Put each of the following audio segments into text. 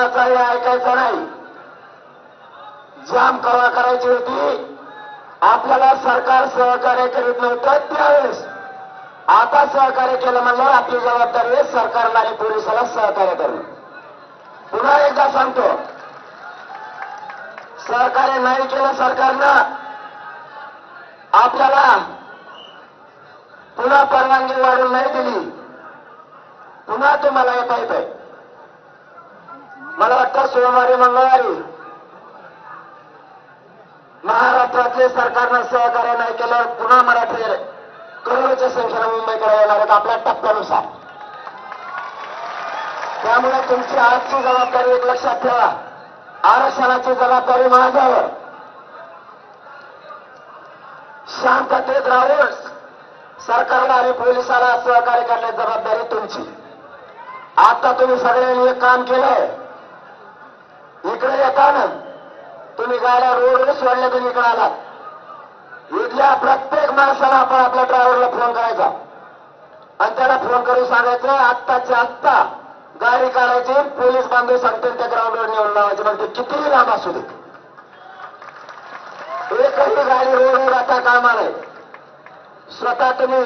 कोणाचाही ऐकायचं नाही. जाम कवा करायची होती. आपल्याला सरकार सहकार्य करीत नव्हतं त्यावेळेस. आता सहकार्य केलं म्हणल्यावर आपली जबाबदारी आहे सरकारला आणि पोलिसाला सहकार्य करणं. पुन्हा एकदा सांगतो, सहकार्य नाही केलं सरकारनं, आपल्याला पुन्हा परवानगी वाढवून नाही दिली, पुन्हा तुम्हाला हे पाहिजे. मला वाटतं सोमवारी मंगळवारी महाराष्ट्रातले सरकारनं सहकार्य नाही केलं, पुन्हा मराठी करोडोच्या संख्येनं मुंबईकडे येणार आहेत आपल्या टप्प्यानुसार. त्यामुळे तुमची आजची जबाबदारी एक लक्षात ठेवा, आरक्षणाची जबाबदारी माझ्यावर. शांततेत राहून सरकारला आणि पोलिसाला सहकार्य करण्याची जबाबदारी तुमची. आता तुम्ही सगळ्यांनी एक काम केलंय, इकडे येताना तुम्ही गाड्या रोडवर सोडल्या तुम्ही इकडे आलात. इथल्या प्रत्येक माणसाला आपण आपल्या ड्रायव्हरला फोन करायचा आणि त्याला फोन करून सांगायचं आत्ताच्या आत्ता गाडी काढायची, पोलीस बांधव सांगतील त्या ग्राउंडवर नेऊन लावायची. म्हणजे कितीही लांब असू दे, एकही गाडी रोडवर आता कामा नाही. स्वतः तुम्ही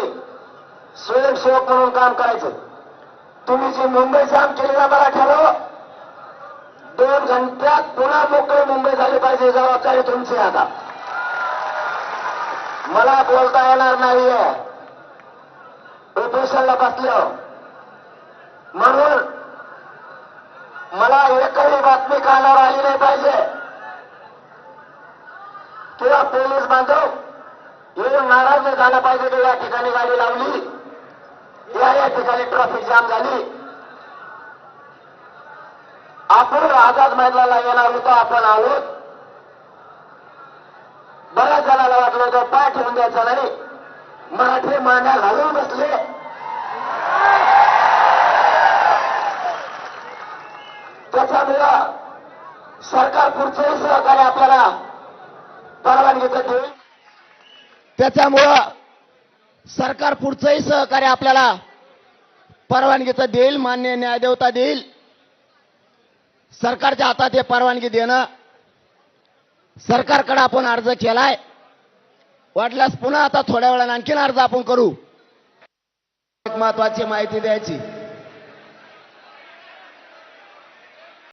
स्वयंसेवक म्हणून काम करायचं. तुम्ही जी मुंबई जाम केलेला मराठ्याला 2 घंट्यात पुन्हा मोकळी मुंबई झाली पाहिजे, जबाबदारी तुमची. आता मला बोलता येणार नाहीये उपोषणाला बसलो म्हणून. मला एकही बातमी कानावर आली नाही पाहिजे किंवा पोलीस बांधव येऊन नाराज नाही झाला पाहिजे की या ठिकाणी गाडी लावली, या ठिकाणी ट्रॅफिक जाम झाली. आपण आझाद मैदानाला येणार होतो, आपण आहोत. बऱ्याच जणांना वाटलं होतं पाय ठेवून द्यायचा नाही, मराठी मांड्या घालून बसले. त्याच्यामुळं सरकार पुढचंही सहकार्य आपल्याला परवानगीचं देईल. त्याच्यामुळं सरकार पुढचंही सहकार्य आपल्याला परवानगीचं देईल, मान्य न्यायदेवता देईल. सरकारच्या हातात हे परवानगी देणं. सरकारकडे आपण अर्ज केलाय, वाटल्यास पुन्हा आता थोड्या वेळाने आणखीन अर्ज आपण करू. एक महत्वाची माहिती द्यायची.